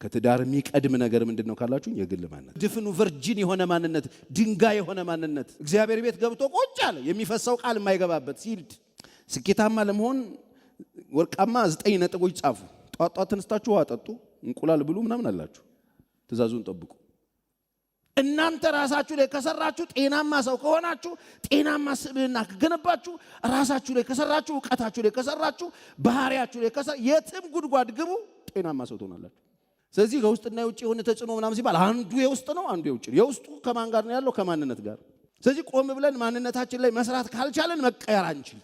ከትዳር የሚቀድም ነገር ምንድነው ካላችሁ የግል ማንነት ድፍኑ ቨርጂን የሆነ ማንነት ድንጋይ የሆነ ማንነት እግዚአብሔር ቤት ገብቶ ቁጭ አለ የሚፈሰው ቃል የማይገባበት ሲልድ ስኬታማ ለመሆን ወርቃማ 9 ነጥቦች ጻፉ ጧጧ ተነስታችሁ አጠጡ እንቁላል ብሉ ምናምን አላችሁ ትእዛዙን ጠብቁ እናንተ ራሳችሁ ላይ ከሰራችሁ ጤናማ ሰው ከሆናችሁ ጤናማ ስብዕና ከገነባችሁ ራሳችሁ ላይ ከሰራችሁ ዕውቀታችሁ ላይ ከሰራችሁ ባህሪያችሁ ላይ የትም ጉድጓድ ግቡ ጤናማ ሰው ትሆናላችሁ ስለዚህ ከውስጥና የውጭ የሆነ ተጽዕኖ ምናምን ሲባል አንዱ የውስጥ ነው አንዱ የውጭ ነው የውስጡ ከማን ጋር ነው ያለው ከማንነት ጋር ስለዚህ ቆም ብለን ማንነታችን ላይ መስራት ካልቻለን መቀየር አንችል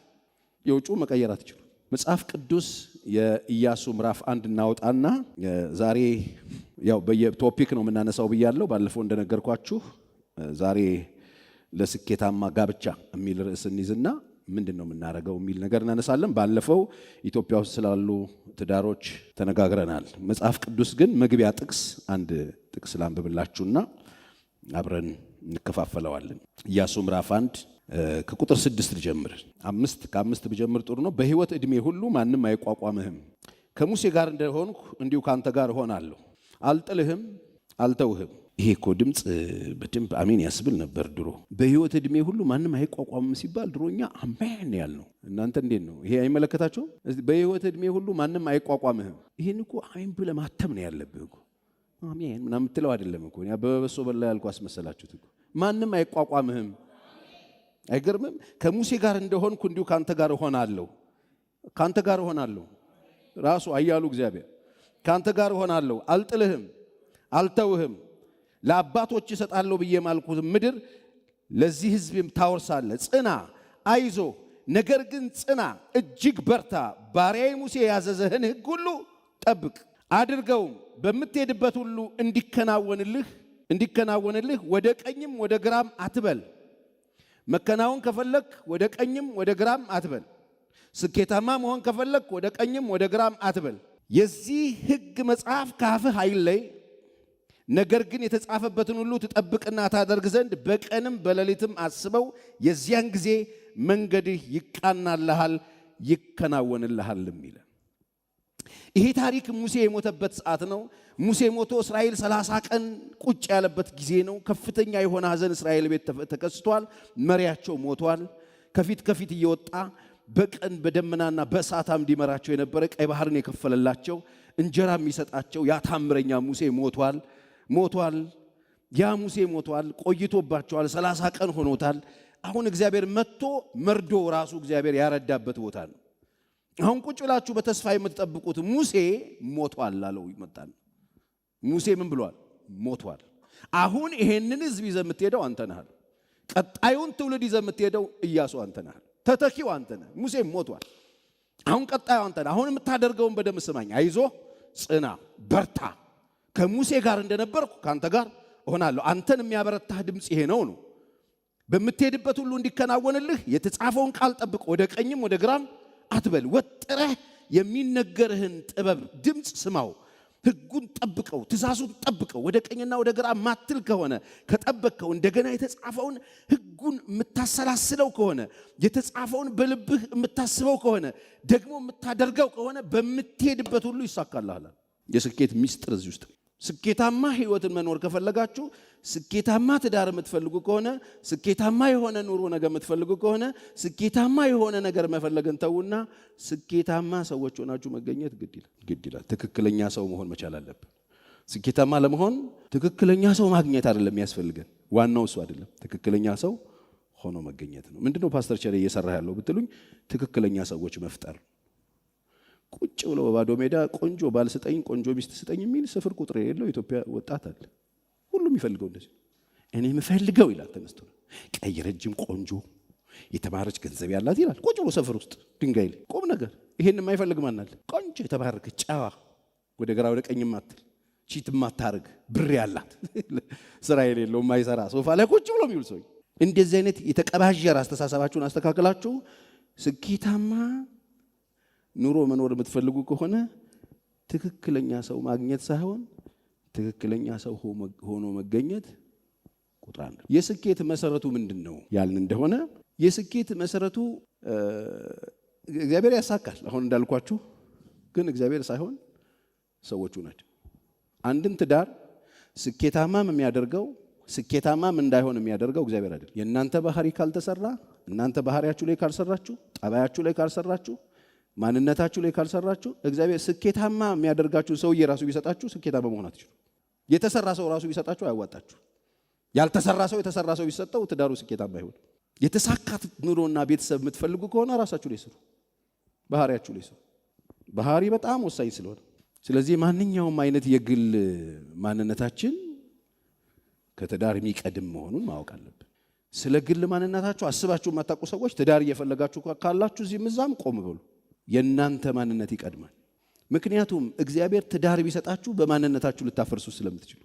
የውጭ መቀየር አትችሉ መጽሐፍ ቅዱስ የኢያሱ ምዕራፍ 1 እናወጣና ዛሬ ያው በየቶፒክ ነው የምናነሳው ብያለሁ ባለፈው እንደነገርኳችሁ ዛሬ ለስኬታማ ጋብቻ የሚል ርዕስ እንይዝና ምንድነው የምናረጋው የሚል ነገር እናነሳለን ባለፈው ኢትዮጵያ ውስጥ ስላሉ ትዳሮች ተነጋግረናል መጽሐፍ ቅዱስ ግን መግቢያ ጥቅስ አንድ ጥቅስ ላንብብላችሁና አብረን እንከፋፈለዋለን ኢያሱ ምዕራፍ 1 ከቁጥር 6 ልጀምር 5 ከ5 ብጀምር ጥሩ ነው በህይወት እድሜ ሁሉ ማንንም አይቋቋምህም ከሙሴ ጋር እንደሆንኩ እንዲሁ ካንተ ጋር ሆናለሁ አልጥልህም አልተውህም ይሄ እኮ ድምጽ በደንብ አሜን ያስብል ነበር ድሮ በህይወት እድሜ ሁሉ ማንንም አይቋቋምም ሲባል ድሮኛ አሜን ያልነው እናንተ እንዴት ነው ይሄ አይመለከታችሁ በህይወት እድሜ ሁሉ ማንንም አይቋቋምህም ይሄን እኮ አሜን ብለህ ማተም ነው ያለብህ እኮ አሜን ምናምን ትለው አይደለም እኮ ያ በበሶ በላ ያልኩ አስመሰላችሁት እኮ ማንንም አይቋቋምህም አይገርምም ከሙሴ ጋር እንደሆንኩ እንዲሁ ካንተ ጋር ሆናለሁ ራሱ አያሉ እግዚአብሔር ካንተ ጋር ሆናለሁ አልጥልህም አልተውህም ለአባቶች እሰጣለሁ ብዬ ማልኩት ምድር ለዚህ ህዝብም ታወርሳለህ ጽና አይዞ ነገር ግን ጽና እጅግ በርታ ባሪያዬ ሙሴ ያዘዘህን ሕግ ሁሉ ጠብቅ አድርገው በምትሄድበት ሁሉ እንዲከናወንልህ ወደ ቀኝም ወደ ግራም አትበል መከናወን ከፈለክ ወደ ቀኝም ወደ ግራም አትበል ስኬታማ መሆን ከፈለክ ወደ ቀኝም ወደ ግራም አትበል የዚህ ሕግ መጽሐፍ ካፍህ አይለይ ነገር ግን የተጻፈበትን ሁሉ ትጠብቅና ታደርግ ዘንድ በቀንም በሌሊትም አስበው የዚያን ጊዜ መንገድህ ይቃናልሃል ይከናወንልሃልም ይላል ይሄ ታሪክ ሙሴ የሞተበት ሰዓት ነው ሙሴ ሞቶ እስራኤል 30 ቀን ቁጭ ያለበት ጊዜ ነው ከፍተኛ የሆነ ሐዘን እስራኤል ቤት ተከስቷል መሪያቸው ሞቷል ከፊት እየወጣ በቀን በደመናና በእሳት እንዲመራቸው የነበረ ቀይ ባህርን የከፈለላቸው እንጀራ የሚሰጣቸው ያ ታምረኛ ሙሴ ሞቷል ያ ሙሴ ሞቷል ቆይቶባቸዋል 30 ቀን ሆኖታል አሁን እግዚአብሔር መጥቶ መርዶ ራሱ እግዚአብሔር ያረዳበት ቦታ ነው አሁን ቁጭ ብላችሁ በተስፋ የምትጠብቁት ሙሴ ሞቷል አለው ይመጣል ሙሴ ምን ብሏል ሞቷል አሁን ይሄንን ህዝብ ይዘህ የምትሄደው አንተ ነህ ቀጣዩን ትውልድ ይዘህ የምትሄደው ኢያሱ አንተ ነህ ተተኪው አንተ ነህ ሙሴ ሞቷል አሁን ቀጣዩ አንተ ነህ አሁን የምታደርገውን በደም ስማኝ አይዞ ጽና በርታ ከሙሴ ጋር እንደነበርኩ ካንተ ጋር እሆናለሁ አንተን የሚያበረታህ ድምጽ ይሄ ነው በምትሄድበት ሁሉ እንዲከናወንልህ የተጻፈውን ቃል ጠብቅ ወደ ቀኝም ወደ ግራም አትበል ወጥረህ የሚነገርህን ጥበብ ድምጽ ስማው ሕጉን ጠብቀው ትእዛዙን ጠብቀው ወደ ቀኝና ወደ ግራ ማትል ከሆነ ከጠበቀው እንደገና የተጻፈውን ሕጉን የምታሰላስለው ከሆነ የተጻፈውን በልብህ የምታስበው ከሆነ ደግሞ የምታደርገው ከሆነ በምትሄድበት ሁሉ ይሳካልሃል የስኬት ሚስጥር እዚህ ውስጥ ስኬታማ ህይወትን መኖር ከፈለጋችሁ ስኬታማ ትዳር የምትፈልጉ ከሆነ ስኬታማ የሆነ ኑሮ ነገር የምትፈልጉ ከሆነ ስኬታማ የሆነ ነገር መፈለግን ተውና ስኬታማ ሰዎች ሆናችሁ መገኘት ግድ ይላል ትክክለኛ ሰው መሆን መቻል አለብን ስኬታማ ለመሆን ትክክለኛ ሰው ማግኘት አይደለም ያስፈልገን ዋናው እሱ አይደለም ትክክለኛ ሰው ሆኖ መገኘት ነው ምንድነው ፓስተር ቸሬ እየሰራ ያለው ብትሉኝ ትክክለኛ ሰዎች መፍጠር ቁጭ ብሎ በባዶ ሜዳ ቆንጆ ባል ስጠኝ ቆንጆ ሚስት ስጠኝ የሚል ስፍር ቁጥር የሌለው ኢትዮጵያ ወጣት አለ ሁሉም ይፈልገው እንደዚህ እኔ የምፈልገው ይላል ተነስቶ ቀይ ረጅም ቆንጆ የተማረች ገንዘብ ያላት ይላል ቁጭ ብሎ ሰፈር ውስጥ ድንጋይ ላይ ቆም ነገር ይሄን የማይፈልግ ማን አለ ቆንጆ የተባረከ ጫዋ ወደ ግራ ወደ ቀኝ ማትል ቺት ማታርግ ብር ያላት ስራ የሌለው ማይሰራ ሶፋ ላይ ቁጭ ብሎ የሚውል ሰው እንደዚህ አይነት የተቀባጀረ አስተሳሰባችሁን አስተካክላችሁ ስኬታማ ኑሮ መኖር የምትፈልጉ ከሆነ ትክክለኛ ሰው ማግኘት ሳይሆን ትክክለኛ ሰው ሆኖ መገኘት ቁጥር አንድ የስኬት መሰረቱ ምንድነው ያልን እንደሆነ የስኬት መሰረቱ እግዚአብሔር ያሳካል አሁን እንዳልኳችሁ ግን እግዚአብሔር ሳይሆን ሰዎቹ ናቸው አንድን ትዳር ስኬታማም የሚያደርገው ስኬታማም እንዳይሆን የሚያደርገው እግዚአብሔር አይደል። የእናንተ ባህሪ ካልተሰራ፣ እናንተ ባህሪያችሁ ላይ ካልሰራችሁ፣ ጠባያችሁ ላይ ካልሰራችሁ፣ ማንነታችሁ ላይ ካልሰራችሁ እግዚአብሔር ስኬታማ የሚያደርጋችሁ ሰውዬ ራሱ ቢሰጣችሁ ስኬታማ መሆን አትችሉ። የተሰራ ሰው ራሱ ቢሰጣችሁ አያዋጣችሁ። ያልተሰራ ሰው የተሰራ ሰው ቢሰጠው ትዳሩ ስኬታማ አይሆን። የተሳካት ኑሮና ቤተሰብ የምትፈልጉ ከሆነ ራሳችሁ ላይ ስሩ፣ ባህሪያችሁ ላይ ስሩ። ባህሪ በጣም ወሳኝ ስለሆነ ስለዚህ ማንኛውም አይነት የግል ማንነታችን ከትዳር የሚቀድም መሆኑን ማወቅ አለብን። ስለ ግል ማንነታችሁ አስባችሁ የማታውቁ ሰዎች ትዳር እየፈለጋችሁ ካላችሁ እዚህም እዛም ቆም በሉ። የእናንተ ማንነት ይቀድማል። ምክንያቱም እግዚአብሔር ትዳር ቢሰጣችሁ በማንነታችሁ ልታፈርሱ ስለምትችሉ።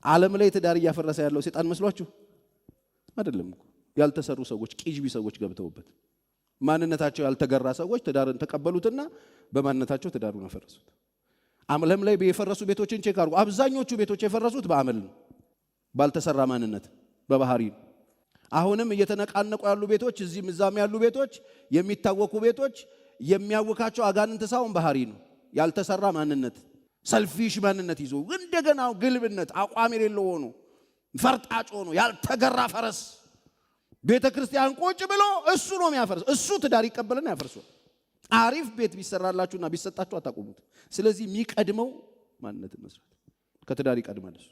ዓለም ላይ ትዳር እያፈረሰ ያለው ሰይጣን መስሏችሁ አይደለም እኮ። ያልተሰሩ ሰዎች፣ ቂጅቢ ሰዎች ገብተውበት ማንነታቸው ያልተገራ ሰዎች ትዳርን ተቀበሉትና በማንነታቸው ትዳሩን አፈረሱት። ዓለም ላይ የፈረሱ ቤቶችን ቼክ አድርጉ። አብዛኞቹ ቤቶች የፈረሱት በአመል ነው፣ ባልተሰራ ማንነት፣ በባህሪ ነው። አሁንም እየተነቃነቁ ያሉ ቤቶች፣ እዚህም እዛም ያሉ ቤቶች፣ የሚታወቁ ቤቶች የሚያውካቸው አጋንንት ሳይሆን ባህሪ ነው። ያልተሰራ ማንነት፣ ሰልፊሽ ማንነት ይዞ እንደገና ግልብነት፣ አቋም የሌለው ሆኖ ፈርጣጭ ሆኖ ያልተገራ ፈረስ ቤተ ክርስቲያን ቁጭ ብሎ እሱ ነው የሚያፈርስ። እሱ ትዳር ይቀበልና ያፈርሷል። አሪፍ ቤት ቢሰራላችሁና ቢሰጣችሁ አታቆሙት። ስለዚህ የሚቀድመው ማንነትን መስራት ከትዳር ይቀድማል። እሱ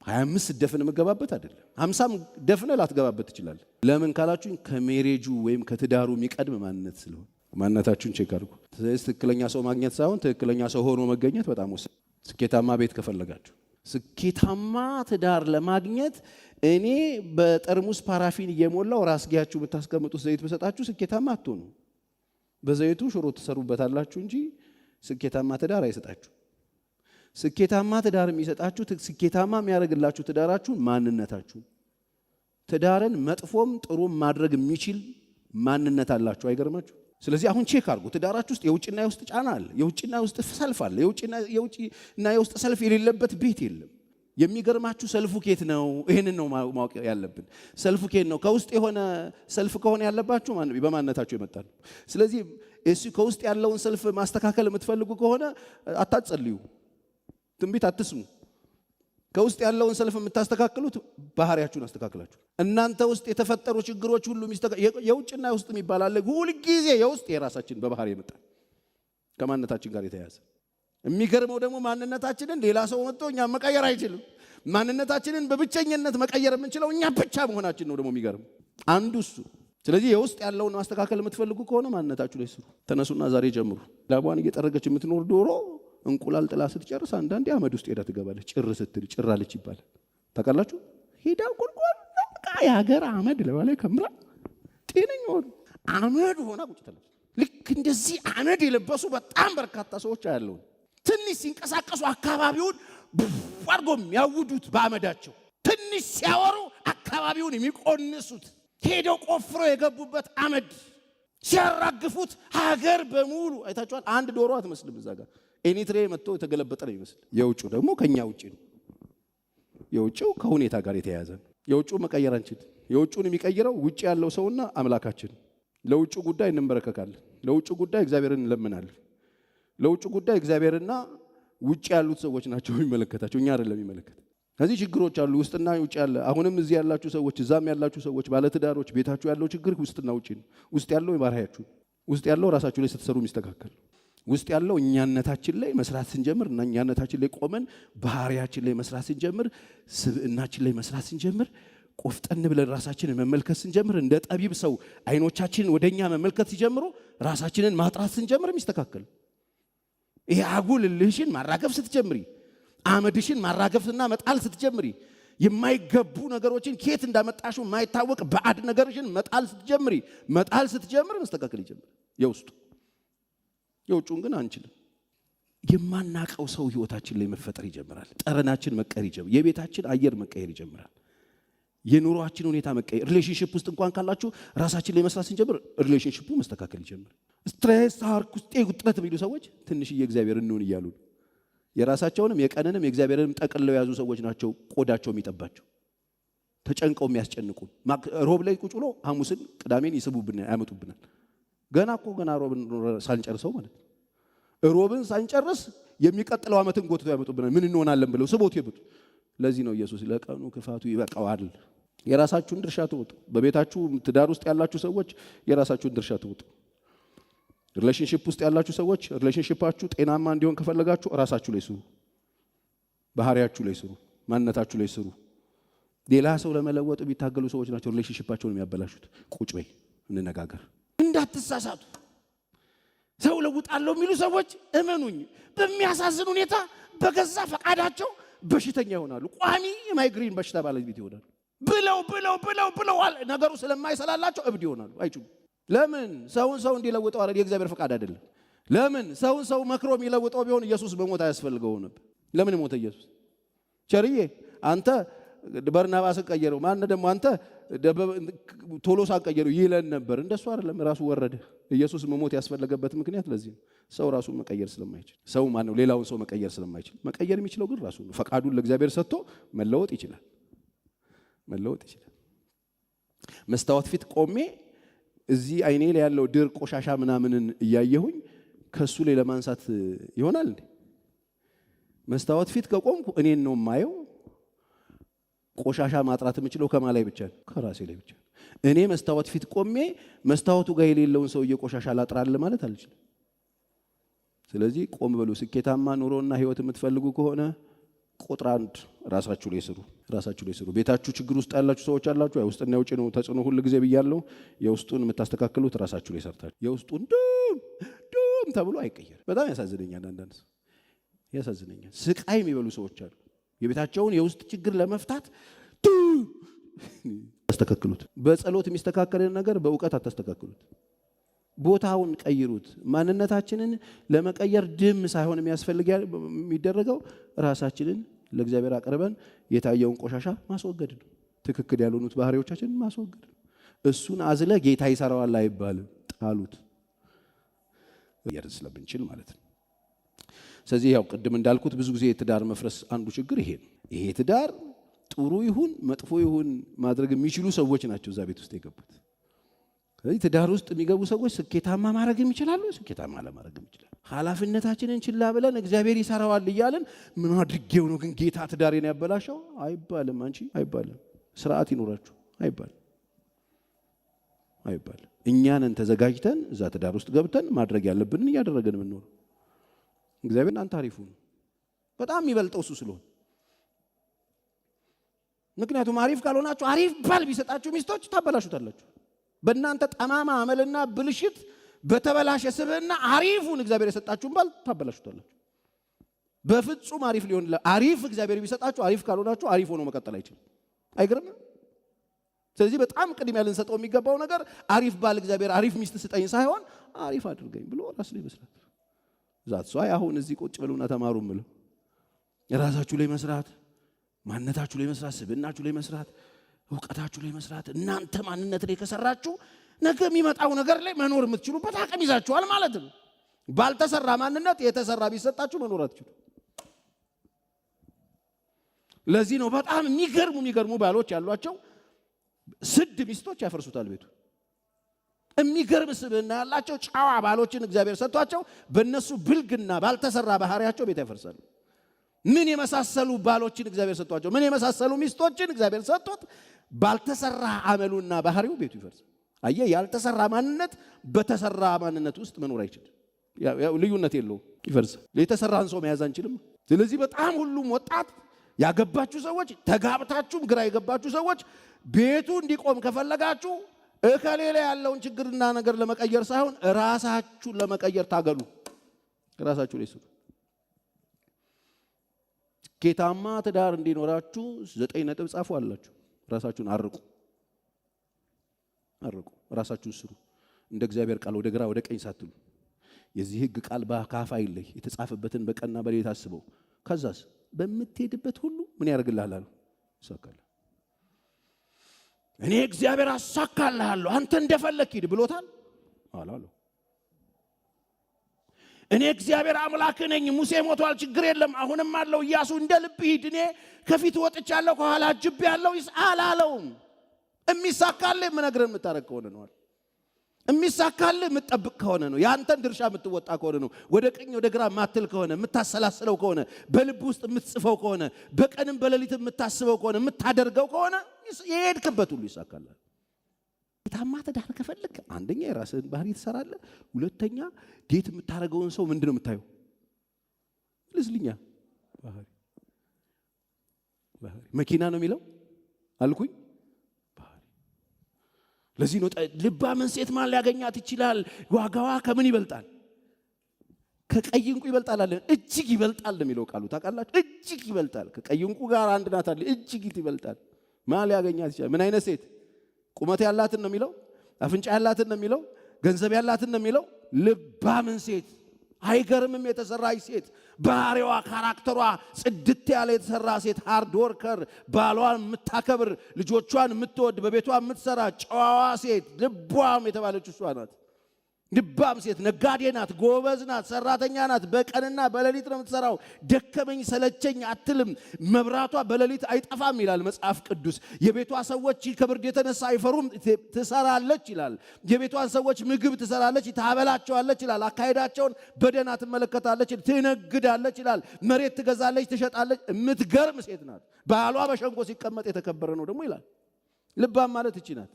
25 ደፍነ መገባበት አይደለም፣ 50 ደፍነ ላትገባበት ትችላለህ። ለምን ካላችሁኝ ከሜሬጁ ወይም ከትዳሩ የሚቀድም ማንነት ስለሆነ ማንነታችሁን ቼክ አድርጉ። ስለዚህ ትክክለኛ ሰው ማግኘት ሳይሆን ትክክለኛ ሰው ሆኖ መገኘት በጣም ወሳኝ። ስኬታማ ቤት ከፈለጋችሁ፣ ስኬታማ ትዳር ለማግኘት እኔ በጠርሙስ ፓራፊን እየሞላው ራስጌያችሁ ብታስቀምጡት ዘይት በሰጣችሁ ስኬታማ አትሆኑ። በዘይቱ ሽሮ ትሰሩበታላችሁ እንጂ ስኬታማ ትዳር አይሰጣችሁ። ስኬታማ ትዳር የሚሰጣችሁ ስኬታማ የሚያደርግላችሁ ትዳራችሁን ማንነታችሁ። ትዳርን መጥፎም ጥሩም ማድረግ የሚችል ማንነት አላችሁ። አይገርማችሁ? ስለዚህ አሁን ቼክ አድርጉ። ትዳራችሁ ውስጥ የውጭና የውስጥ ጫና አለ፣ የውጭና የውስጥ ሰልፍ አለ። የውጭና የውስጥ ሰልፍ የሌለበት ቤት የለም። የሚገርማችሁ ሰልፉ ኬት ነው? ይሄንን ነው ማወቅ ያለብን። ሰልፉ ኬት ነው? ከውስጥ የሆነ ሰልፍ ከሆነ ያለባችሁ በማንነታችሁ ይመጣል። ስለዚህ እሱ ከውስጥ ያለውን ሰልፍ ማስተካከል የምትፈልጉ ከሆነ አታጸልዩ፣ ትንቢት አትስሙ። ከውስጥ ያለውን ሰልፍ የምታስተካክሉት ባህሪያችሁን አስተካክላችሁ። እናንተ ውስጥ የተፈጠሩ ችግሮች ሁሉ የውጭና የውስጥ የሚባል አለ። ሁሉ ጊዜ የውስጥ የራሳችን በባህሪ ይመጣል ከማንነታችን ጋር የተያያዘ። የሚገርመው ደግሞ ማንነታችንን ሌላ ሰው መጥቶ እኛ መቀየር አይችልም። ማንነታችንን በብቸኝነት መቀየር የምንችለው እኛ ብቻ መሆናችን ነው። ደግሞ የሚገርም አንዱ እሱ። ስለዚህ የውስጥ ያለውን ማስተካከል የምትፈልጉ ከሆነ ማንነታችሁ ላይ ስሩ። ተነሱና ዛሬ ጀምሩ። ላቧን እየጠረገች የምትኖር ዶሮ እንቁላል ጥላ ስትጨርስ አንዳንዴ አመድ ውስጥ ሄዳ ትገባለች። ጭር ስትል ጭራለች ይባላል። ታውቃላችሁ? ሄዳ ቁልቁል በቃ የሀገር አመድ ለባላይ ከምራ ጤነኛ ሆነ አመድ ሆና ቁጭ ትላለች። ልክ እንደዚህ አመድ የለበሱ በጣም በርካታ ሰዎች አያለው። ትንሽ ሲንቀሳቀሱ አካባቢውን አድርጎ የሚያውዱት በአመዳቸው፣ ትንሽ ሲያወሩ አካባቢውን የሚቆንሱት፣ ሄደው ቆፍሮ የገቡበት አመድ ሲያራግፉት ሀገር በሙሉ አይታችኋል። አንድ ዶሮ አትመስልም እዛ ጋር ኤኒትሬ መጥቶ የተገለበጠ ነው ይመስል። የውጭው ደግሞ ከኛ ውጪ ነው። የውጭው ከሁኔታ ጋር የተያያዘ ነው። የውጭው መቀየር አንችል። የውጭውን የሚቀይረው ውጪ ያለው ሰውና አምላካችን። ለውጭው ጉዳይ እንበረከካለን። ለውጭው ጉዳይ እግዚአብሔርን እንለምናለን። ለውጭው ጉዳይ እግዚአብሔርና ውጪ ያሉት ሰዎች ናቸው የሚመለከታቸው፣ እኛ አይደለም የሚመለከት። ከዚህ ችግሮች አሉ፣ ውስጥና ውጪ ያለ። አሁንም እዚህ ያላችሁ ሰዎች፣ እዛም ያላችሁ ሰዎች፣ ባለትዳሮች ቤታችሁ ያለው ችግር ውስጥና ውጪ ነው። ውስጥ ያለው የባህሪያችሁ፣ ውስጥ ያለው ራሳችሁ ላይ ስትሰሩ የሚስተካከል፣ ውስጥ ያለው እኛነታችን ላይ መስራት ስንጀምር እና እኛነታችን ላይ ቆመን ባህሪያችን ላይ መስራት ስንጀምር፣ ስብዕናችን ላይ መስራት ስንጀምር፣ ቆፍጠን ብለን ራሳችንን መመልከት ስንጀምር፣ እንደ ጠቢብ ሰው አይኖቻችንን ወደኛ መመልከት ሲጀምሩ፣ ራሳችንን ማጥራት ስንጀምር የሚስተካከል። ይሄ አጉልልሽን ማራገፍ ስትጀምሪ፣ አመድሽን ማራገፍና መጣል ስትጀምሪ፣ የማይገቡ ነገሮችን ኬት እንዳመጣሽው የማይታወቅ ባዕድ ነገርሽን መጣል ስትጀምሪ መስተካከል ይጀምር የውስጡ። የውጭውን ግን አንችልም። የማናቀው ሰው ህይወታችን ላይ መፈጠር ይጀምራል። ጠረናችን መቀየር ይጀምራል። የቤታችን አየር መቀየር ይጀምራል። የኑሮአችን ሁኔታ መቀየር። ሪሌሽንሺፕ ውስጥ እንኳን ካላችሁ ራሳችን ላይ መስራት ስንጀምር ሪሌሽንሺፑ መስተካከል ይጀምራል። ስትሬስ አርክ ውስጥ ውጥረት የሚሉ ሰዎች ትንሽዬ እግዚአብሔር እንሁን እያሉ የራሳቸውንም የቀንንም የእግዚአብሔርንም ጠቅልለው የያዙ ሰዎች ናቸው። ቆዳቸው የሚጠባቸው ተጨንቀው የሚያስጨንቁ ሮብ ላይ ቁጭ ብሎ ሐሙስን ቅዳሜን ይስቡብናል፣ ያመጡብናል። ገና ሮብን ሳንጨርሰው ማለት ነው። ሮብን ሳንጨርስ የሚቀጥለው ዓመትን ጎትተው ያመጡብናል። ምን እንሆናለን ብለው ስቦት ይብጡ። ለዚህ ነው ኢየሱስ ለቀኑ ክፋቱ ይበቃዋል። የራሳችሁን ድርሻ ተወጡ። በቤታችሁ ትዳር ውስጥ ያላችሁ ሰዎች የራሳችሁን ድርሻ ተወጡ። ሪሌሽንሺፕ ውስጥ ያላችሁ ሰዎች ሪሌሽንሺፓችሁ ጤናማ እንዲሆን ከፈለጋችሁ ራሳችሁ ላይ ስሩ፣ ባህሪያችሁ ላይ ስሩ፣ ማንነታችሁ ላይ ስሩ። ሌላ ሰው ለመለወጥ ቢታገሉ ሰዎች ናቸው ሪሌሽንሺፓቸውን የሚያበላሹት። ቁጭ በይ እንነጋገር። እንዳትሳሳቱ። ሰው ለውጣለሁ የሚሉ ሰዎች እመኑኝ በሚያሳዝን ሁኔታ በገዛ ፈቃዳቸው በሽተኛ ይሆናሉ። ቋሚ የማይግሪን በሽታ ባለቤት ይሆናሉ። ብለው ነገሩ ስለማይሰላላቸው እብድ ይሆናሉ። አይችሉም። ለምን? ሰውን ሰው እንዲለውጠው አይደል? የእግዚአብሔር ፈቃድ አይደለም። ለምን? ሰውን ሰው መክሮ የሚለውጠው ቢሆን ኢየሱስ በሞት አያስፈልገው ነበር። ለምን ሞተ ኢየሱስ? ቸርዬ አንተ በርናባስን ቀየረው፣ ማን ደግሞ አንተ ቶሎሳን ቀየረው ይለን ነበር። እንደሱ አይደለም። ራሱ ወረደ። ኢየሱስ መሞት ያስፈልገበት ምክንያት ለዚህ ነው። ሰው ራሱን መቀየር ስለማይችል፣ ሰው ማን ነው ሌላውን ሰው መቀየር ስለማይችል፣ መቀየር የሚችለው ግን ራሱ ነው። ፈቃዱን ለእግዚአብሔር ሰጥቶ መለወጥ ይችላል። መስታወት ፊት ቆሜ እዚህ አይኔ ላይ ያለው ድር ቆሻሻ ምናምንን እያየሁኝ ከሱ ላይ ለማንሳት ይሆናል እንዴ? መስታወት ፊት ከቆምኩ እኔን ነው የማየው። ቆሻሻ ማጥራት የምችለው ከማላይ ብቻ ነው፣ ከራሴ ላይ ብቻ። እኔ መስታወት ፊት ቆሜ መስታወቱ ጋር የሌለውን ሰውዬ ቆሻሻ ላጥራል ማለት አልችልም። ስለዚህ ቆም በሉ። ስኬታማ ኑሮና ህይወት የምትፈልጉ ከሆነ ቁጥር 1 ራሳችሁ ላይ ስሩ። ቤታችሁ ችግር ውስጥ ያላችሁ ሰዎች አላችሁ። የውስጥና የውጭ ነው ተጽዕኖ ሁሉ ጊዜ ብያለሁ። የውስጡን የምታስተካክሉት ራሳችሁ ላይ ሰርታችሁ። የውስጡን ዱም ተብሎ አይቀየር። በጣም ያሳዝነኛል። አንዳንድ ሰው ያሳዝነኛል። ስቃይ የሚበሉ ሰዎች አሉ። የቤታቸውን የውስጥ ችግር ለመፍታት አስተካክሉት። በጸሎት የሚስተካከልን ነገር በእውቀት አታስተካክሉት። ቦታውን ቀይሩት። ማንነታችንን ለመቀየር ድም ሳይሆን የሚደረገው ራሳችንን ለእግዚአብሔር አቅርበን የታየውን ቆሻሻ ማስወገድ ነው። ትክክል ያልሆኑት ባህሪዎቻችንን ማስወገድ ነው። እሱን አዝለ ጌታ ይሰራዋል አይባልም። ጣሉት። ስለምንችል ማለት ነው። ስለዚህ ያው ቅድም እንዳልኩት ብዙ ጊዜ የትዳር መፍረስ አንዱ ችግር ይሄ ነው። ይሄ ትዳር ጥሩ ይሁን መጥፎ ይሁን ማድረግ የሚችሉ ሰዎች ናቸው እዛ ቤት ውስጥ የገቡት። ስለዚህ ትዳር ውስጥ የሚገቡ ሰዎች ስኬታማ ማድረግም ይችላሉ፣ ስኬታማ ለማድረግም ይችላሉ። ኃላፊነታችንን ችላ ብለን እግዚአብሔር ይሰራዋል እያልን ምን አድርጌው ነው ግን ጌታ ትዳሬን ያበላሸው አይባልም። አንቺ አይባልም። ስርዓት ይኖራችሁ አይባልም። እኛንን ተዘጋጅተን እዛ ትዳር ውስጥ ገብተን ማድረግ ያለብንን እያደረገን የምንኖረው። እግዚአብሔር እናንተ አሪፉ ነው። በጣም የሚበልጠው እሱ ስለሆነ። ምክንያቱም አሪፍ ካልሆናችሁ አሪፍ ባል ቢሰጣችሁ ሚስቶች ታበላሹታላችሁ። በእናንተ ጠማማ አመልና ብልሽት በተበላሸ ስብዕና አሪፉን እግዚአብሔር የሰጣችሁን ባል ታበላሹታላችሁ። በፍጹም አሪፍ ሊሆን አሪፍ እግዚአብሔር ቢሰጣችሁ አሪፍ ካልሆናችሁ አሪፍ ሆኖ መቀጠል አይችልም። አይገርምም? ስለዚህ በጣም ቅድሚያ ልንሰጠው የሚገባው ነገር አሪፍ ባል እግዚአብሔር አሪፍ ሚስት ስጠኝ ሳይሆን አሪፍ አድርገኝ ብሎ ራስ ላይ መስራት። ዛት ሰው አሁን እዚህ ቁጭ ብሉና ተማሩ ምለው ራሳችሁ ላይ መስራት፣ ማንነታችሁ ላይ መስራት፣ ስብዕናችሁ ላይ መስራት፣ እውቀታችሁ ላይ መስራት። እናንተ ማንነት ላይ ከሰራችሁ ነገ የሚመጣው ነገር ላይ መኖር የምትችሉበት አቅም ይዛችኋል ማለት ነው። ባልተሰራ ማንነት የተሰራ ቢሰጣችሁ መኖር አትችሉ። ለዚህ ነው በጣም የሚገርሙ ባሎች ያሏቸው ስድ ሚስቶች ያፈርሱታል ቤቱ። የሚገርም ስብዕና ያላቸው ጨዋ ባሎችን እግዚአብሔር ሰጥቷቸው በእነሱ ብልግና ባልተሰራ ባህሪያቸው ቤት ያፈርሳሉ። ምን የመሳሰሉ ባሎችን እግዚአብሔር ሰጥቷቸው፣ ምን የመሳሰሉ ሚስቶችን እግዚአብሔር ሰጥቶት ባልተሰራ አመሉና ባህሪው ቤቱ ይፈርሳል። አየህ፣ ያልተሰራ ማንነት በተሰራ ማንነት ውስጥ መኖር አይችልም። ልዩነት የለውም፣ ይፈርሳል። የተሰራን ሰው መያዝ አንችልም። ስለዚህ በጣም ሁሉም ወጣት ያገባችሁ ሰዎች፣ ተጋብታችሁም ግራ የገባችሁ ሰዎች ቤቱ እንዲቆም ከፈለጋችሁ እከሌላ ያለውን ችግርና ነገር ለመቀየር ሳይሆን ራሳችሁን ለመቀየር ታገሉ። ራሳችሁ ላይ ስሩ። ስኬታማ ትዳር እንዲኖራችሁ 9 ነጥብ ጻፉ አላችሁ። ራሳችሁን አርቁ። ራሳችሁን ስሩ። እንደ እግዚአብሔር ቃል ወደ ግራ ወደ ቀኝ ሳትሉ የዚህ ሕግ ቃል በካፋ ይለይ የተጻፈበትን በቀንና በሌሊት አስበው። ከዛስ በምትሄድበት ሁሉ ምን ያደርግልሃል? ይሳካል። እኔ እግዚአብሔር አሳካልሃለሁ አንተ እንደፈለክ ሂድ ብሎታል አላለው። እኔ እግዚአብሔር አምላክ ነኝ፣ ሙሴ ሞቷል፣ ችግር የለም አሁንም አለው፣ ኢያሱ እንደ ልብ ሂድ፣ እኔ ከፊት ወጥቻለሁ ከኋላ አጅቤያለሁ አላለውም። የሚሳካልህ የምነግርህን የምታደርግ ከሆነ ነው። የሚሳካልህ የምትጠብቅ ከሆነ ነው። ያንተን ድርሻ የምትወጣ ከሆነ ነው። ወደ ቀኝ ወደ ግራ ማትል ከሆነ፣ የምታሰላስለው ከሆነ፣ በልብ ውስጥ የምትጽፈው ከሆነ፣ በቀንም በሌሊት የምታስበው ከሆነ፣ የምታደርገው ከሆነ የሄድክበት ሁሉ ይሳካልሃል። ታማ ተዳር ከፈልክ አንደኛ የራስህን ባህሪ ትሰራለህ። ሁለተኛ ዴት የምታረገውን ሰው ምንድነው የምታየው? ልዝልኛ ባህሪ መኪና ነው የሚለው አልኩኝ። ለዚህ ነው ልባምን ሴት ማን ሊያገኛት ይችላል? ዋጋዋ ከምን ይበልጣል? ከቀይ እንቁ ይበልጣል አለ። እጅግ ይበልጣል የሚለው ቃሉ ታውቃላችሁ። እጅግ ይበልጣል። ከቀይ እንቁ ጋር አንድ ናት አለ። እጅግ ይበልጣል። ማን ሊያገኛት ይችላል? ምን አይነት ሴት? ቁመት ያላትን ነው የሚለው፣ አፍንጫ ያላትን ነው የሚለው፣ ገንዘብ ያላትን ነው የሚለው። ልባምን ሴት አይገርምም? የተሰራች ሴት ባህሪዋ ካራክተሯ ጽድት ያለ የተሰራ ሴት ሃርድ ወርከር ባሏን የምታከብር ልጆቿን የምትወድ በቤቷ የምትሰራ ጨዋዋ ሴት ልቧም የተባለች እሷ ናት። ልባም ሴት ነጋዴ ናት፣ ጎበዝ ናት፣ ሰራተኛ ናት። በቀንና በሌሊት ነው የምትሰራው። ደከመኝ ሰለቸኝ አትልም። መብራቷ በሌሊት አይጠፋም ይላል መጽሐፍ ቅዱስ። የቤቷ ሰዎች ከብርድ የተነሳ አይፈሩም፣ ትሰራለች ይላል። የቤቷን ሰዎች ምግብ ትሰራለች፣ ታበላቸዋለች ይላል። አካሄዳቸውን በደህና ትመለከታለች፣ ትነግዳለች ይላል። መሬት ትገዛለች፣ ትሸጣለች። የምትገርም ሴት ናት። ባሏ በሸንጎ ሲቀመጥ የተከበረ ነው ደግሞ ይላል። ልባም ማለት እቺ ናት።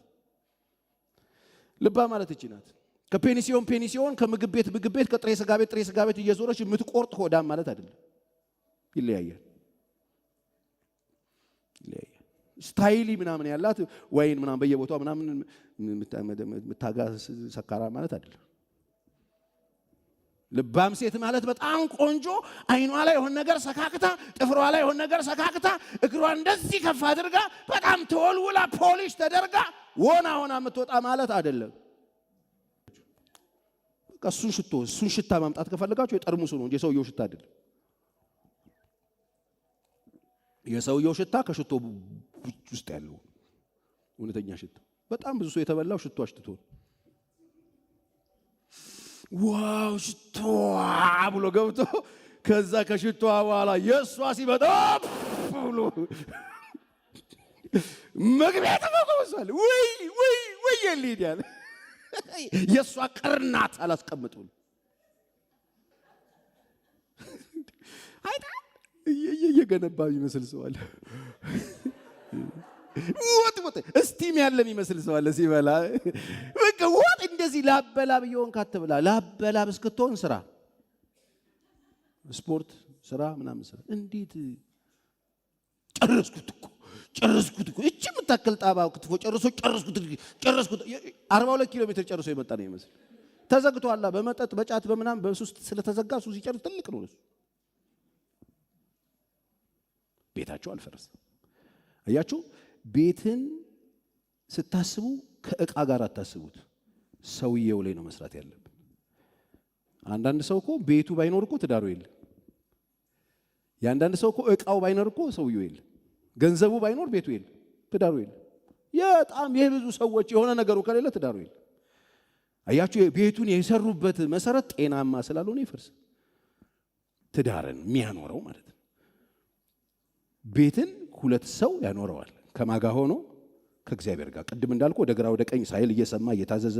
ልባም ማለት እቺ ናት። ከፔኒሲዮን ከምግብ ቤት ከጥሬ ስጋ ቤት እየዞረች የምትቆርጥ ሆዳም ማለት አይደለም። ይለያያል። ስታይሊ ምናምን ያላት ወይን ምናምን በየቦታው ምናምን የምታጋስ ሰካራ ማለት አይደለም። ልባም ሴት ማለት በጣም ቆንጆ፣ አይኗ ላይ የሆነ ነገር ሰካክታ፣ ጥፍሯ ላይ የሆነ ነገር ሰካክታ፣ እግሯን እንደዚህ ከፍ አድርጋ በጣም ተወልውላ ፖሊሽ ተደርጋ ሆና የምትወጣ ማለት አይደለም። እሱን ሽታ ማምጣት ከፈለጋችሁ የጠርሙሱ ነው እንጂ የሰውየው ሽታ አይደለም። የሰውየው ሽታ ከሽቶ ውስጥ ያለው እውነተኛ ሽታ። በጣም ብዙ ሰው የተበላው ሽቶ አሽትቶ ዋው ሽቶ ብሎ ገብቶ ከዛ ከሽቶ በኋላ የሷ ሲመጣ ብሎ መግቢያ ተፈቆሰል ወይ ይልኛል። የሷ ቅርናት አላስቀምጡን አይታ እየገነባ ይመስል ሰው አለ። ወጥ እስቲም ያለ የሚመስል ሰው አለ ሲበላ። በቃ ወጥ እንደዚህ ላበላብ ይሆን ካተብላ ላበላብ እስክትሆን ስራ ስፖርት ስራ ምናምን ስራ እንዴት ጨረስኩት እኮ እቺ የምታክል ጣባ ክትፎ ጨረስኩት 42 ኪሎ ሜትር ጨርሶ የመጣ ነው ይመስል። ተዘግቷላ በመጠጥ በጫት በመናም በሱስ ስለተዘጋ ሱስ ሲጨርስ ትልቅ ነው እሱ። ቤታቸው አልፈረስ። አያችሁ፣ ቤትን ስታስቡ ከእቃ ጋር አታስቡት፣ ሰውየው ላይ ነው መስራት ያለብን። አንዳንድ ሰው እኮ ቤቱ ባይኖር እኮ ትዳሩ የለም። ያንዳንድ ሰው እኮ እቃው ባይኖር እኮ ሰውየው የለም። ገንዘቡ ባይኖር ቤቱ የለም፣ ትዳሩ የለም። በጣም የብዙ ሰዎች የሆነ ነገሩ ከሌለ ትዳሩ የለም። አያችሁ፣ ቤቱን የሰሩበት መሰረት ጤናማ ስላልሆነ ይፈርስ። ትዳርን የሚያኖረው ማለት ነው። ቤትን ሁለት ሰው ያኖረዋል። ከማጋ ሆኖ ከእግዚአብሔር ጋር። ቅድም እንዳልኩ ወደ ግራ ወደ ቀኝ ሳይል እየሰማ እየታዘዘ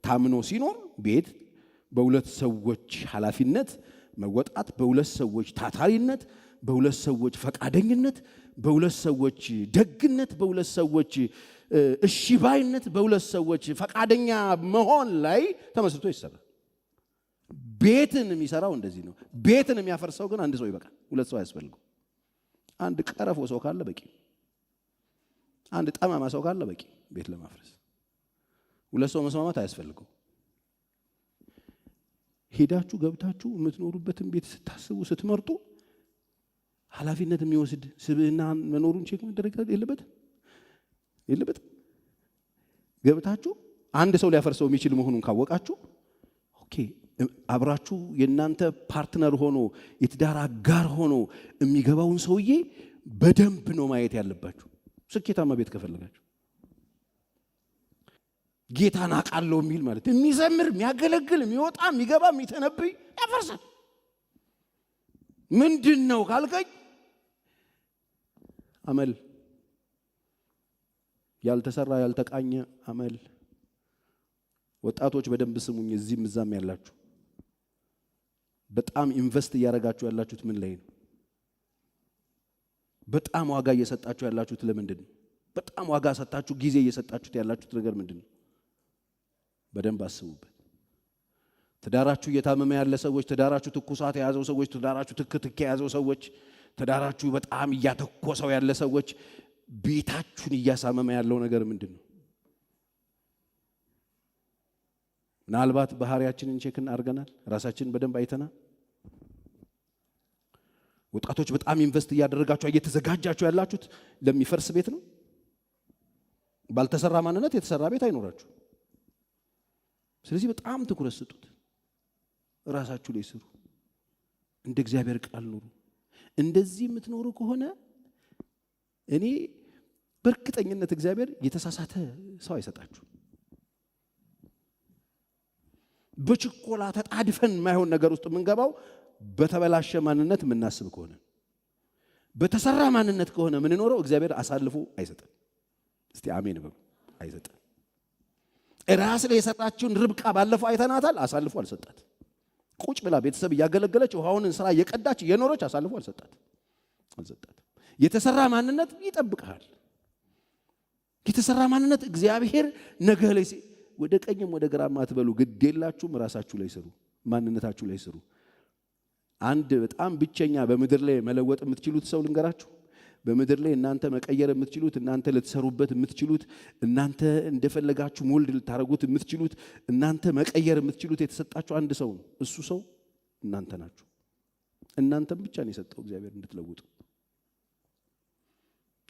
ታምኖ ሲኖር ቤት በሁለት ሰዎች ኃላፊነት መወጣት፣ በሁለት ሰዎች ታታሪነት፣ በሁለት ሰዎች ፈቃደኝነት፣ በሁለት ሰዎች ደግነት፣ በሁለት ሰዎች እሺባይነት፣ በሁለት ሰዎች ፈቃደኛ መሆን ላይ ተመስርቶ ይሰራል። ቤትን የሚሰራው እንደዚህ ነው። ቤትን የሚያፈርሰው ግን አንድ ሰው ይበቃል። ሁለት ሰው አያስፈልገው። አንድ ቀረፎ ሰው ካለ በቂ፣ አንድ ጠማማ ሰው ካለ በቂ ቤት ለማፍረስ። ሁለት ሰው መስማማት አያስፈልገው። ሄዳችሁ ገብታችሁ የምትኖሩበትን ቤት ስታስቡ ስትመርጡ ኃላፊነት የሚወስድ ስብዕና መኖሩን ቼክ መደረግ የለበትም። ገብታችሁ አንድ ሰው ሊያፈርሰው የሚችል መሆኑን ካወቃችሁ ኦኬ፣ አብራችሁ የእናንተ ፓርትነር ሆኖ የትዳር አጋር ሆኖ የሚገባውን ሰውዬ በደንብ ነው ማየት ያለባችሁ። ስኬታማ ቤት ከፈለጋችሁ ጌታን አውቃለሁ የሚል ማለት የሚዘምር የሚያገለግል የሚወጣ የሚገባ የሚተነብይ ያፈርሳል። ምንድን ነው ካልከኝ አመል፣ ያልተሰራ ያልተቃኘ አመል፣ ወጣቶች በደንብ ስሙኝ፣ እዚህም እዛም ያላችሁ በጣም ኢንቨስት እያደረጋችሁ ያላችሁት ምን ላይ ነው? በጣም ዋጋ እየሰጣችሁ ያላችሁት ለምንድን ነው? በጣም ዋጋ ሰጣችሁ ጊዜ እየሰጣችሁት ያላችሁት ነገር ምንድን ነው? በደንብ አስቡበት። ትዳራችሁ እየታመመ ያለ ሰዎች፣ ትዳራችሁ ትኩሳት የያዘው ሰዎች፣ ትዳራችሁ ትክትክ የያዘው ሰዎች፣ ትዳራችሁ በጣም እያተኮሰው ያለ ሰዎች፣ ቤታችሁን እያሳመመ ያለው ነገር ምንድን ነው? ምናልባት ባህሪያችንን ቼክ አድርገናል? ራሳችንን በደንብ አይተናል? ወጣቶች በጣም ኢንቨስት እያደረጋችሁ እየተዘጋጃችሁ ያላችሁት ለሚፈርስ ቤት ነው? ባልተሰራ ማንነት የተሰራ ቤት አይኖራችሁ። ስለዚህ በጣም ትኩረት ስጡት። ራሳችሁ ላይ ስሩ። እንደ እግዚአብሔር ቃል ኑሩ። እንደዚህ የምትኖሩ ከሆነ እኔ በእርግጠኝነት እግዚአብሔር የተሳሳተ ሰው አይሰጣችሁ። በችኮላ ተጣድፈን የማይሆን ነገር ውስጥ የምንገባው በተበላሸ ማንነት የምናስብ ከሆነ፣ በተሰራ ማንነት ከሆነ የምንኖረው እግዚአብሔር አሳልፎ አይሰጥም። እስቲ አሜን በሉ። አይሰጥም። ራስ ላይ የሰጣችውን ርብቃ ባለፈው አይተናታል። አሳልፎ አልሰጣት። ቁጭ ብላ ቤተሰብ እያገለገለች ውሃውን ስራ እየቀዳች የኖረች አሳልፎ አልሰጣት። የተሰራ ማንነት ይጠብቅሃል። የተሰራ ማንነት እግዚአብሔር ነገ ላይ ወደ ቀኝም ወደ ግራም አትበሉ፣ ግድ የላችሁም። ራሳችሁ ላይ ስሩ፣ ማንነታችሁ ላይ ስሩ። አንድ በጣም ብቸኛ በምድር ላይ መለወጥ የምትችሉት ሰው ልንገራችሁ። በምድር ላይ እናንተ መቀየር የምትችሉት፣ እናንተ ልትሰሩበት የምትችሉት፣ እናንተ እንደፈለጋችሁ ሞልድ ልታረጉት የምትችሉት፣ እናንተ መቀየር የምትችሉት የተሰጣችሁ አንድ ሰው ነው። እሱ ሰው እናንተ ናችሁ። እናንተም ብቻ ነው የሰጠው እግዚአብሔር እንድትለውጡ።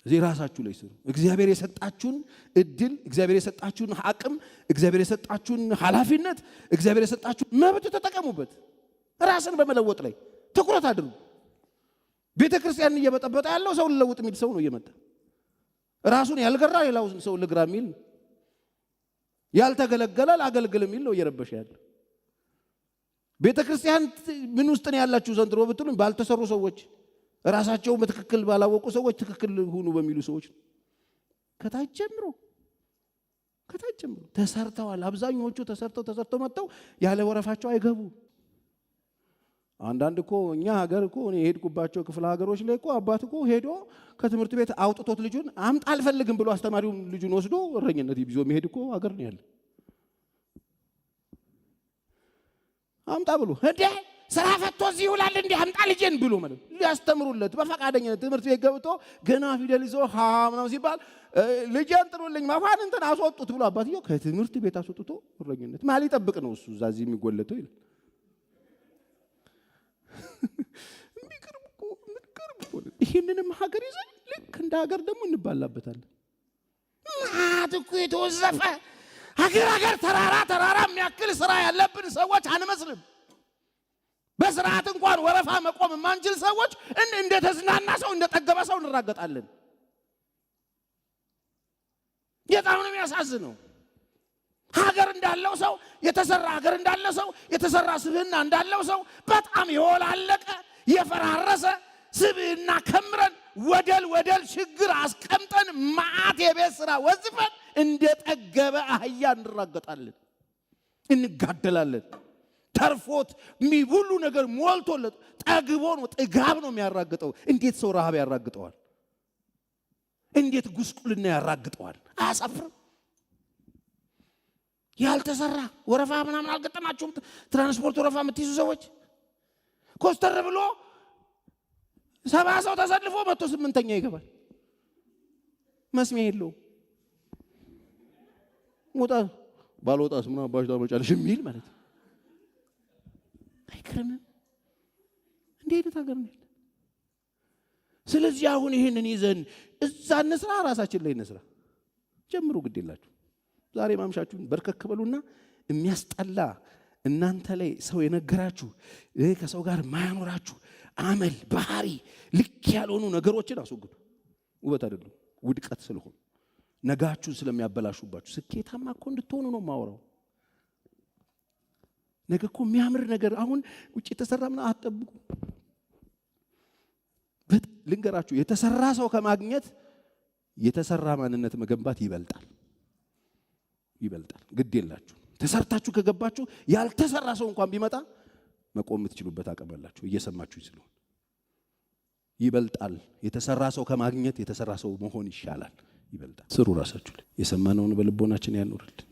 እዚህ ራሳችሁ ላይ ስሩ። እግዚአብሔር የሰጣችሁን እድል፣ እግዚአብሔር የሰጣችሁን አቅም፣ እግዚአብሔር የሰጣችሁን ኃላፊነት፣ እግዚአብሔር የሰጣችሁን መብት ተጠቀሙበት። ራስን በመለወጥ ላይ ትኩረት አድርጉ። ቤተ ክርስቲያንን እየበጠበጠ ያለው ሰው ልለውጥ የሚል ሰው ነው እየመጣ ራሱን ያልገራ ሌላው ሰው ልግራ የሚል ያልተገለገለ ላገልግል የሚል ነው እየረበሸ ያለ። ቤተ ክርስቲያን ምን ውስጥ ነው ያላችሁ ዘንድሮ ብትሉኝ ባልተሰሩ ሰዎች፣ ራሳቸው በትክክል ባላወቁ ሰዎች፣ ትክክል ሁኑ በሚሉ ሰዎች ከታች ጀምሮ ተሰርተዋል። አብዛኞቹ ተሰርተው መጥተው ያለ ወረፋቸው አይገቡ። አንዳንድ እኮ እኛ ሀገር እኮ እኔ ሄድኩባቸው ክፍለ ሀገሮች ላይ እኮ አባት እኮ ሄዶ ከትምህርት ቤት አውጥቶት ልጁን አምጣ አልፈልግም ብሎ አስተማሪው ልጁን ወስዶ እረኝነት ይዞ የሚሄድ እኮ ሀገር ነው ያለ። አምጣ ብሎ እንዴ ስራ ፈቶ እዚህ ይውላል እንዴ አምጣ ልጄን ብሎ ማለት ሊያስተምሩለት በፈቃደኝነት ትምህርት ቤት ገብቶ ገና ፊደል ይዞ ሃ ምናምን ሲባል ልጄን ጥሩልኝ መኳንንትን አስወጡት ብሎ አባትየው ከትምህርት ቤት አስወጥቶ እረኝነት ማን ሊጠብቅ ነው እሱ እዛ እዚህ የሚጎለተው ይላል። ይህንንም ሀገር ይዘን ልክ እንደ ሀገር ደግሞ እንባላበታለን። ማትኩ የተወዘፈ ሀገር ተራራ የሚያክል ስራ ያለብን ሰዎች አንመስልም። በስርዓት እንኳን ወረፋ መቆም የማንችል ሰዎች እንደ ተዝናና ሰው እንደ ጠገበ ሰው እንራገጣለን። በጣም ነው የሚያሳዝነው። ሀገር እንዳለው ሰው የተሰራ ሀገር እንዳለው ሰው የተሰራ ስብዕና እንዳለው ሰው በጣም የወላለቀ የፈራረሰ ስብዕና ከምረን ወደል ችግር አስቀምጠን ማዓት የቤት ስራ ወዝፈን እንደጠገበ አህያ እንራገጣለን፣ እንጋደላለን። ተርፎት ሁሉ ነገር ሞልቶለት ጠግቦ ነው ጥጋብ ነው የሚያራግጠው። እንዴት ሰው ረሃብ ያራግጠዋል? እንዴት ጉስቁልና ያራግጠዋል? አያሳፍርም? ያልተሰራ ወረፋ ምናምን አልገጠማችሁም? ትራንስፖርት ወረፋ የምትይዙ ሰዎች ኮስተር ብሎ 70 ሰው ተሰልፎ 108ኛ ይገባል። መስሚያ የለውም። ባልወጣስ ምን አባሽ ታመጫለሽ የሚል ማለት ነው። አይከረምም? እንዴ አይነት ሀገር ነው። ስለዚህ አሁን ይሄንን ይዘን እዛ እንስራ፣ ራሳችን ላይ እንስራ። ጀምሩ፣ ግድ የላችሁ። ዛሬ ማምሻችሁን በርከክ በሉና የሚያስጠላ እናንተ ላይ ሰው የነገራችሁ ከሰው ጋር ማያኖራችሁ አመል፣ ባህሪ፣ ልክ ያልሆኑ ነገሮችን አስወግዱ። ውበት አይደለም፣ ውድቀት ስለሆነ ነጋችሁን ስለሚያበላሹባችሁ። ስኬታማ እኮ እንድትሆኑ ነው ማወራው። ነገ እኮ የሚያምር ነገር አሁን ውጭ የተሰራ ምን አትጠብቁ። ልንገራችሁ፣ የተሰራ ሰው ከማግኘት የተሰራ ማንነት መገንባት ይበልጣል። ግድ የላችሁ። ተሰርታችሁ ከገባችሁ ያልተሰራ ሰው እንኳን ቢመጣ መቆም የምትችሉበት አቅም አላችሁ። እየሰማችሁ ይስሉ ይበልጣል። የተሰራ ሰው ከማግኘት የተሰራ ሰው መሆን ይሻላል፣ ይበልጣል። ስሩ ራሳችሁ ላይ የሰማነውን በልቦናችን ያኖርልን።